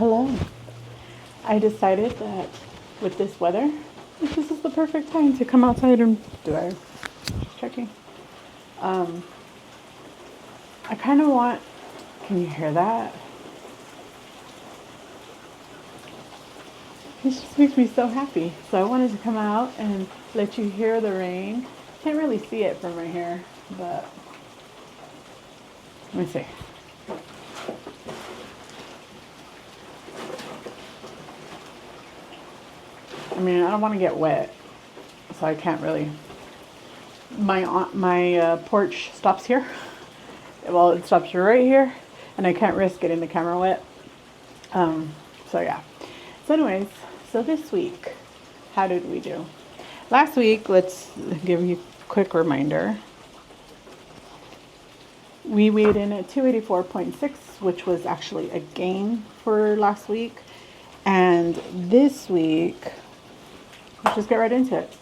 Hello. I decided that with this weather, this is the perfect time to come outside and checking. I kind of want, can you hear that? It just makes me so happy. So I wanted to come out and let you hear the rain. Can't really see it from right here, but let me see. I mean, I don't want to get wet, so I can't really. My porch stops here. Well, it stops right here, and I can't risk getting the camera wet. So yeah. So anyways, so this week, how did we do? Last week, let's give you a quick reminder. We weighed in at 284.6, which was actually a gain for last week. And this week, let's just get right into it.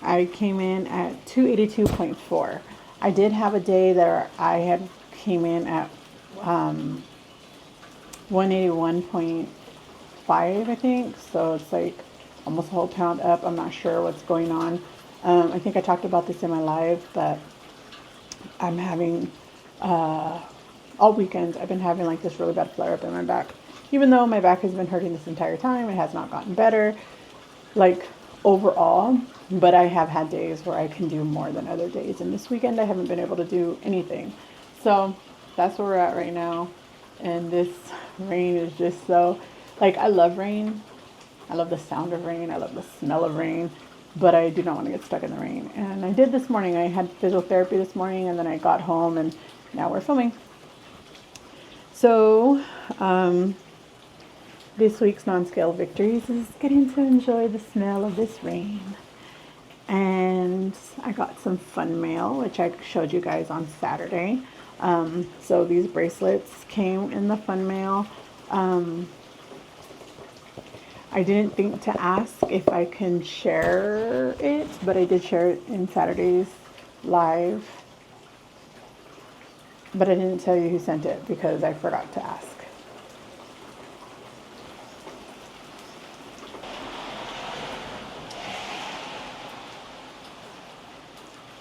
I came in at 282.4. I did have a day that I had came in at 181.5, I think. So it's like almost a whole pound up. I'm not sure what's going on. I think I talked about this in my live, but I'm having, all weekend, I've been having like this really bad flare up in my back. Even though my back has been hurting this entire time, it has not gotten better, like overall, but I have had days where I can do more than other days. And this weekend, I haven't been able to do anything. So that's where we're at right now. And this rain is just so, like, I love rain. I love the sound of rain. I love the smell of rain, but I do not want to get stuck in the rain. And I did this morning. I had physiotherapy this morning, and then I got home, and now we're filming. So, this week's non-scale victories is getting to enjoy the smell of this rain. And I got some fun mail, which I showed you guys on Saturday. So these bracelets came in the fun mail. I didn't think to ask if I can share it, but I did share it in Saturday's live. But I didn't tell you who sent it because I forgot to ask.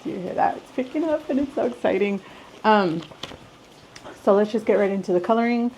Do you hear that? It's picking up and it's so exciting. So let's just get right into the coloring.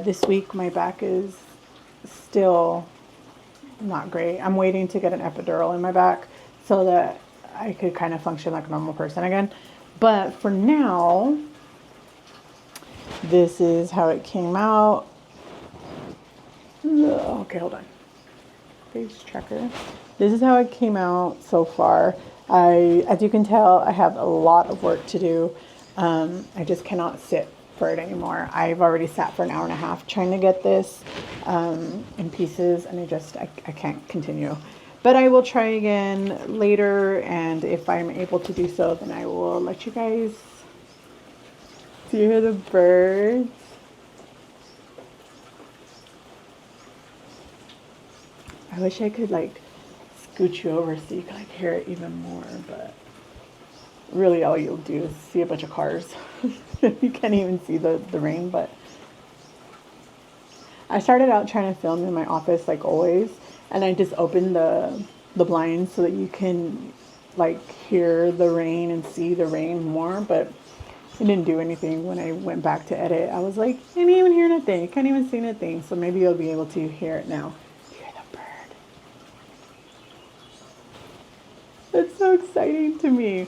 This week my back is still not great. I'm waiting to get an epidural in my back so that I could kind of function like a normal person again. But for now, this is how it came out. Okay, hold on. Face tracker. This is how it came out so far. As you can tell, I have a lot of work to do. I just cannot sit for it anymore. I've already sat for an hour and a half trying to get this in pieces, and I can't continue. But I will try again later, and if I'm able to do so, then I will let you guys. Do you hear the birds? I wish I could like scoot you over so you can like hear it even more, but really all you'll do is see a bunch of cars. You can't even see the rain. But I started out trying to film in my office like always, and I just opened the blinds so that you can like hear the rain and see the rain more, but it didn't do anything. When I went back to edit, I was like, I can't even hear nothing, I can't even see nothing. So maybe you'll be able to hear it now. Hear the bird. That's so exciting to me.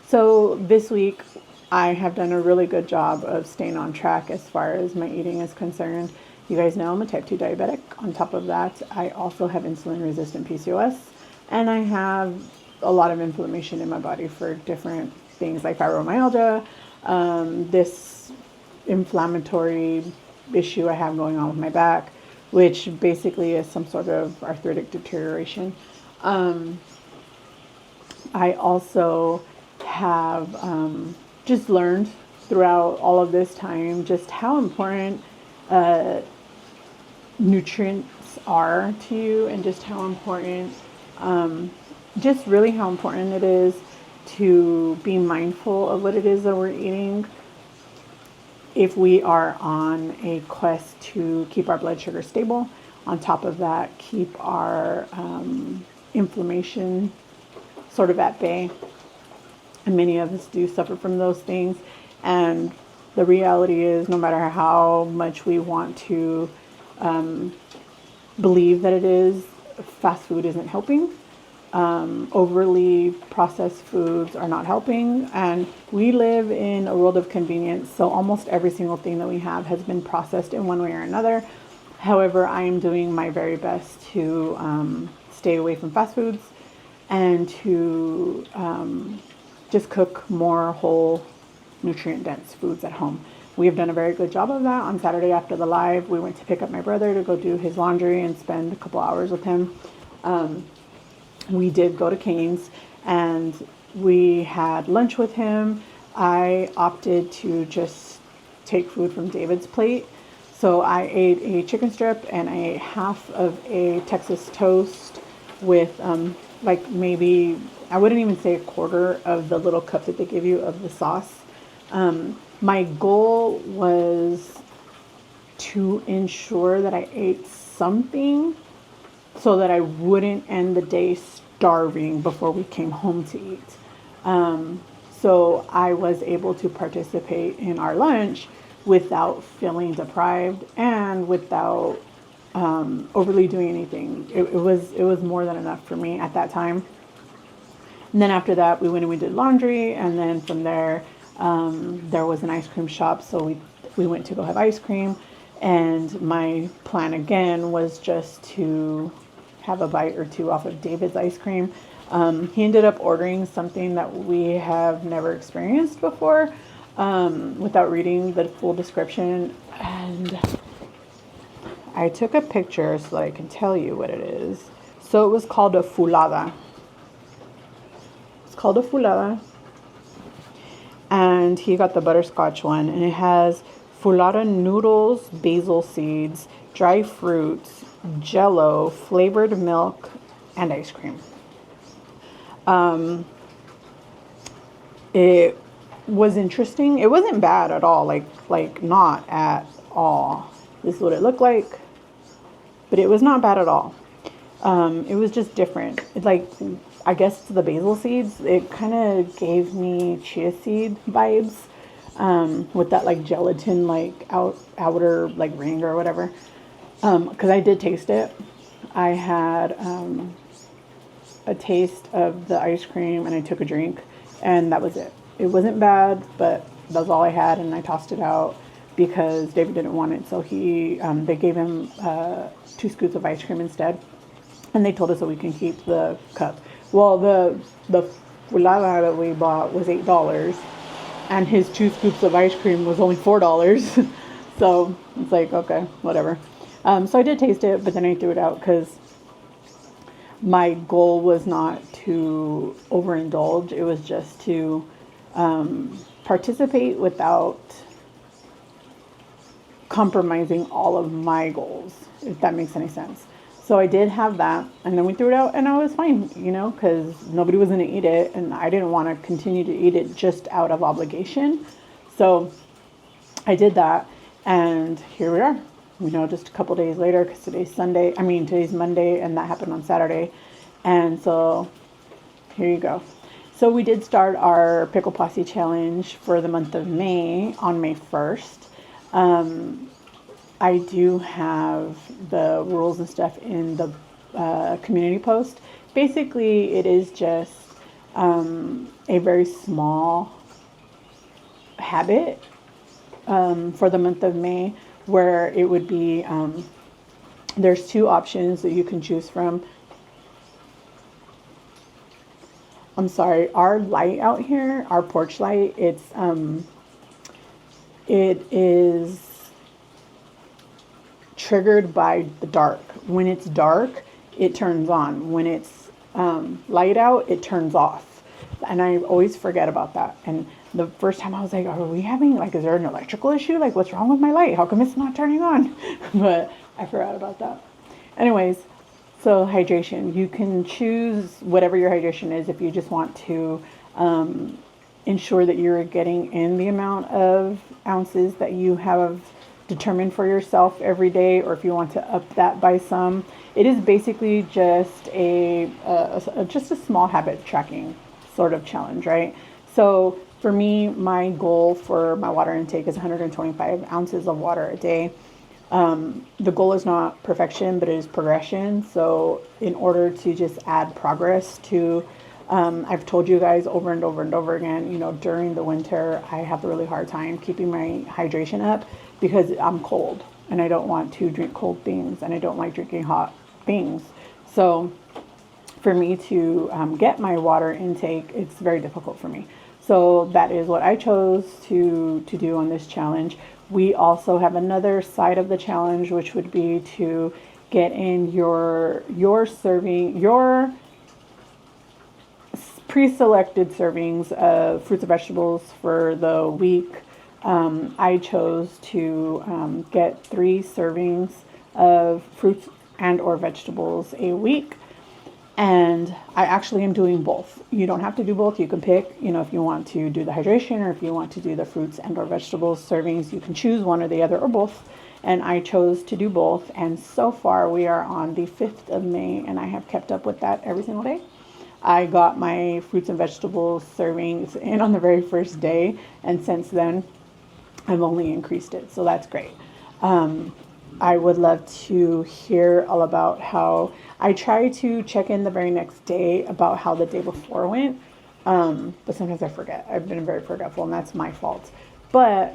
So this week I have done a really good job of staying on track as far as my eating is concerned. You guys know I'm a type 2 diabetic. On top of that, I also have insulin resistant PCOS, and I have a lot of inflammation in my body for different things like fibromyalgia, this inflammatory issue I have going on with my back, which basically is some sort of arthritic deterioration. I also have just learned throughout all of this time just how important nutrients are to you, and just how important, just really how important it is to be mindful of what it is that we're eating if we are on a quest to keep our blood sugar stable. On top of that, keep our inflammation sort of at bay. And many of us do suffer from those things. And the reality is, no matter how much we want to believe that it is, fast food isn't helping. Overly processed foods are not helping. And we live in a world of convenience. So almost every single thing that we have has been processed in one way or another. However, I am doing my very best to stay away from fast foods and to just cook more whole, nutrient-dense foods at home. We have done a very good job of that. On Saturday after the live, we went to pick up my brother to go do his laundry and spend a couple hours with him. We did go to Cane's and we had lunch with him. I opted to just take food from David's plate. So I ate a chicken strip and I ate half of a Texas toast with like maybe, I wouldn't even say a quarter of the little cup that they give you of the sauce. My goal was to ensure that I ate something so that I wouldn't end the day starving before we came home to eat. So I was able to participate in our lunch without feeling deprived and without overly doing anything. It was more than enough for me at that time. And then after that, we went and we did laundry, and then from there, there was an ice cream shop, so we went to go have ice cream. And my plan again was just to have a bite or two off of David's ice cream. He ended up ordering something that we have never experienced before, without reading the full description. And I took a picture so that I can tell you what it is. So it was called a fulada. It's called a fulada. And he got the butterscotch one, and it has fulada noodles, basil seeds, dry fruits, jello, flavored milk, and ice cream. It was interesting. It wasn't bad at all, like not at all. This is what it looked like, but it was not bad at all. It was just different. It's like, I guess the basil seeds, it kind of gave me chia seed vibes, with that like gelatin, like outer like ring or whatever. Cause I did taste it. I had, a taste of the ice cream and I took a drink, and that was it. It wasn't bad, but that was all I had, and I tossed it out because David didn't want it. So they gave him 2 scoops of ice cream instead, and they told us that we can keep the cup. Well, the lala that we bought was $8, and his 2 scoops of ice cream was only $4. So it's like, okay, whatever. So I did taste it, but then I threw it out because my goal was not to overindulge. It was just to participate without compromising all of my goals, if that makes any sense. So I did have that, and then we threw it out, and I was fine, because nobody was going to eat it, and I didn't want to continue to eat it just out of obligation. So I did that, and here we are, just a couple days later, because today's Monday, and that happened on Saturday. And so here you go. So we did start our Pickle Posse challenge for the month of May on May 1st. I do have the rules and stuff in the community post. Basically, it is just a very small habit for the month of May, where it would be, there's 2 options that you can choose from. I'm sorry, our light out here, our porch light, it is triggered by the dark. When it's dark, it turns on. When it's light out, it turns off. And I always forget about that. And the first time I was like, are we having, is there an electrical issue? What's wrong with my light? How come it's not turning on? But I forgot about that. Anyways, so hydration. You can choose whatever your hydration is if you just want to ensure that you're getting in the amount of ounces that you have determined for yourself every day, or if you want to up that by some. It is basically just a small habit tracking sort of challenge, right? So for me, my goal for my water intake is 125 ounces of water a day. The goal is not perfection, but it is progression. So in order to just add progress to, I've told you guys over and over and over again, during the winter, I have a really hard time keeping my hydration up because I'm cold and I don't want to drink cold things, and I don't like drinking hot things. So for me to get my water intake, it's very difficult for me. So that is what I chose to do on this challenge. We also have another side of the challenge, which would be to get in your serving, your pre-selected servings of fruits and vegetables for the week. I chose to get 3 servings of fruits and or vegetables a week. And I actually am doing both. You don't have to do both. You can pick, if you want to do the hydration or if you want to do the fruits and or vegetables servings, you can choose one or the other or both. And I chose to do both. And so far we are on the 5th of May, and I have kept up with that every single day. I got my fruits and vegetables servings in on the very first day, and since then I've only increased it. So that's great. I would love to hear all about how I try to check in the very next day about how the day before went. But sometimes I forget. I've been very forgetful, and that's my fault. But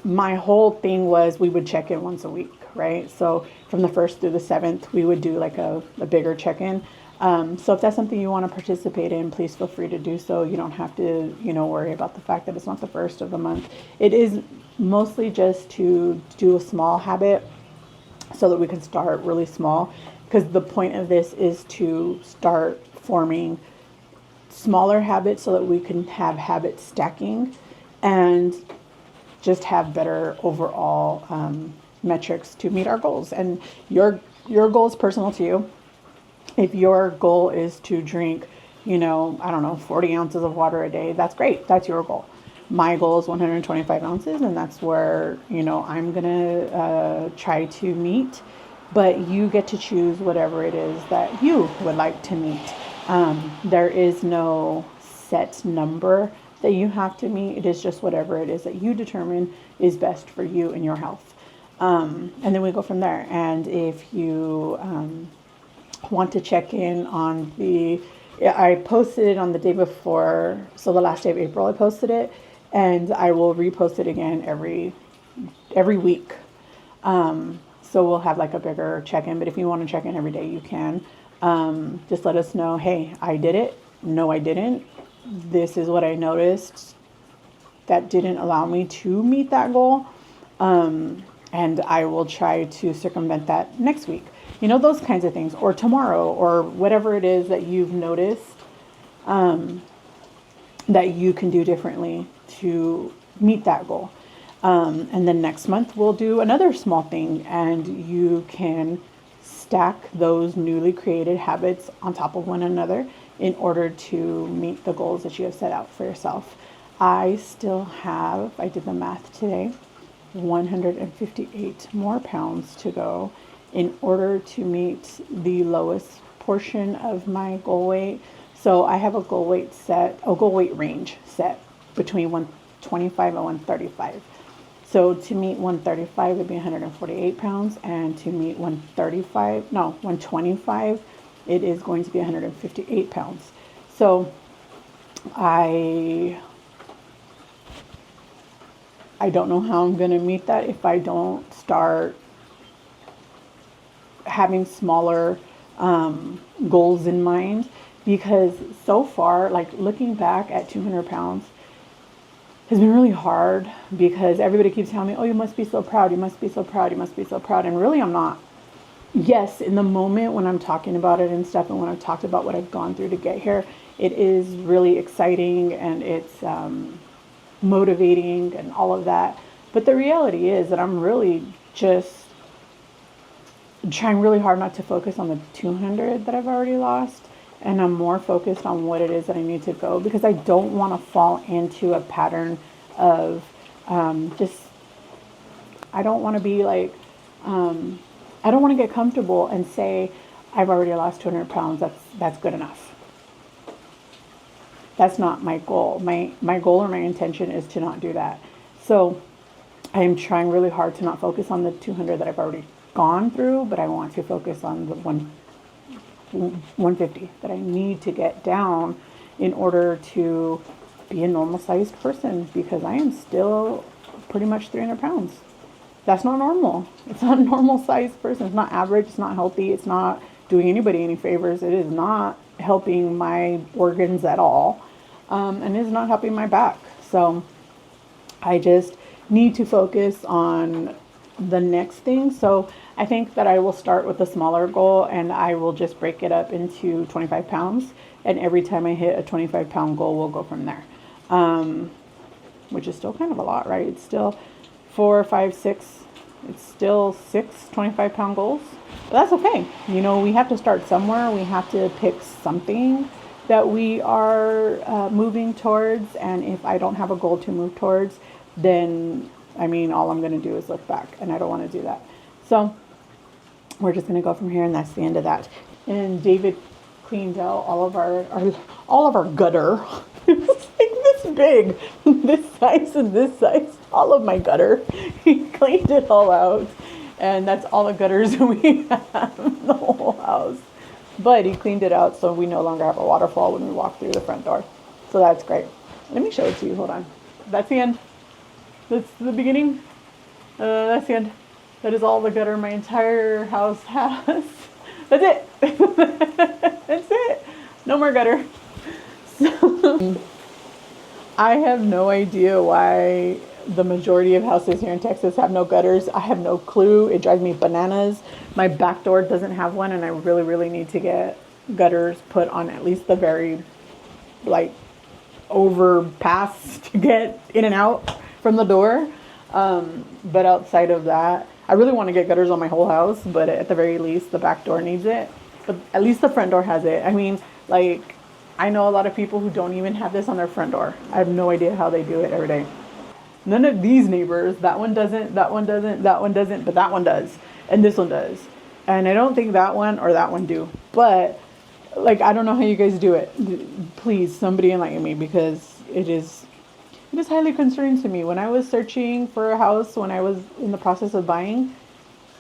my whole thing was we would check in once a week, right? So from the 1st through the 7th, we would do like a bigger check-in. So if that's something you want to participate in, please feel free to do so. You don't have to, worry about the fact that it's not the 1st of the month. It is mostly just to do a small habit so that we can start really small, because the point of this is to start forming smaller habits so that we can have habit stacking and just have better overall metrics to meet our goals. And your goal is personal to you. If your goal is to drink, 40 ounces of water a day, that's great. That's your goal. My goal is 125 ounces, and that's where, I'm going to try to meet. But you get to choose whatever it is that you would like to meet. There is no set number that you have to meet. It is just whatever it is that you determine is best for you and your health. And then we go from there. And if you want to check in on I posted it on the day before, so the last day of April I posted it, and I will repost it again every week. So we'll have like a bigger check-in, but if you want to check in every day, you can. Just let us know, hey, I did it. No, I didn't. this is what I noticed that didn't allow me to meet that goal. And I will try to circumvent that next week. You know, those kinds of things, or tomorrow, or whatever it is that you've noticed that you can do differently to meet that goal. And then next month we'll do another small thing, and you can stack those newly created habits on top of one another in order to meet the goals that you have set out for yourself. I still have, I did the math today, 158 more pounds to go in order to meet the lowest portion of my goal weight. So I have a goal weight range set between 125 and 135. So to meet 135 would be 148 pounds, and to meet 125, it is going to be 158 pounds. So I don't know how I'm going to meet that if I don't start having smaller goals in mind, because so far, like looking back at 200 pounds has been really hard, because everybody keeps telling me, oh, you must be so proud, you must be so proud, you must be so proud. And really, I'm not. Yes, in the moment when I'm talking about it and stuff, and when I've talked about what I've gone through to get here, it is really exciting, and it's motivating and all of that. But the reality is that I'm really just trying really hard not to focus on the 200 that I've already lost, and I'm more focused on what it is that I need to go, because I don't want to fall into a pattern of I don't want to be like, I don't want to get comfortable and say, I've already lost 200 pounds. That's good enough. That's not my goal. My goal or my intention is to not do that. So I am trying really hard to not focus on the 200 that I've already gone through, but I want to focus on the 150 that I need to get down in order to be a normal sized person, because I am still pretty much 300 pounds. That's not normal. It's not a normal sized person. It's not average. It's not healthy. It's not doing anybody any favors. It is not helping my organs at all. And it is not helping my back. So I just need to focus on the next thing. So I think that I will start with a smaller goal, and I will just break it up into 25 pounds. And every time I hit a 25 pound goal, we'll go from there. Which is still kind of a lot, right? It's still 4, 5, 6. It's still 6 25 pound goals. But that's okay. You know, we have to start somewhere. We have to pick something that we are moving towards. And if I don't have a goal to move towards, then, I mean, all I'm going to do is look back, and I don't want to do that. So we're just going to go from here, and that's the end of that. And David cleaned out all of our gutter. It's like this big, this size and this size, all of my gutter. He cleaned it all out, and that's all the gutters we have in the whole house. But he cleaned it out so we no longer have a waterfall when we walk through the front door. So that's great. Let me show it to you. Hold on. That's the end. That's the beginning. That's the end. That is all the gutter my entire house has. That's it. That's it. No more gutter. So, I have no idea why the majority of houses here in Texas have no gutters. I have no clue. It drives me bananas. My back door doesn't have one, and I really, really need to get gutters put on at least the very, like, overpass to get in and out from the door. But outside of that, I really want to get gutters on my whole house, but at the very least, the back door needs it. But at least the front door has it. I mean, like, I know a lot of people who don't even have this on their front door. I have no idea how they do it every day. None of these neighbors, that one doesn't, that one doesn't, that one doesn't, but that one does. And this one does. And I don't think that one or that one do. But, like, I don't know how you guys do it. Please, somebody enlighten me, because it is highly concerning to me. When I was searching for a house, when I was in the process of buying,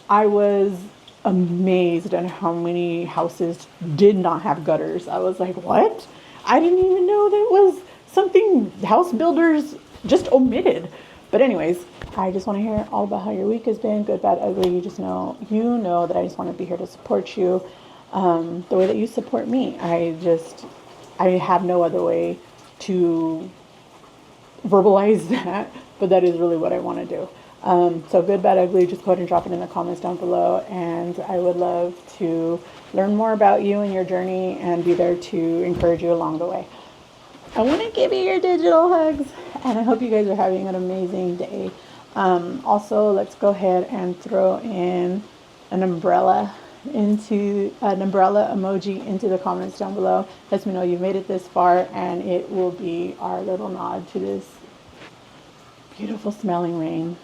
I was amazed at how many houses did not have gutters. I was like, what? I didn't even know that was something house builders just omitted. But anyways, I just want to hear all about how your week has been, good, bad, ugly. You know that I just want to be here to support you the way that you support me. I have no other way to verbalize that, but that is really what I want to do. So good, bad, ugly, just go ahead and drop it in the comments down below, and I would love to learn more about you and your journey and be there to encourage you along the way. I want to give you your digital hugs, and I hope you guys are having an amazing day. Also, let's go ahead and throw in an umbrella emoji into the comments down below. Lets me know you made it this far, and it will be our little nod to this beautiful smelling rain.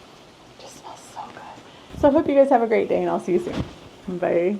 It just smells so good. So I hope you guys have a great day, and I'll see you soon. Bye.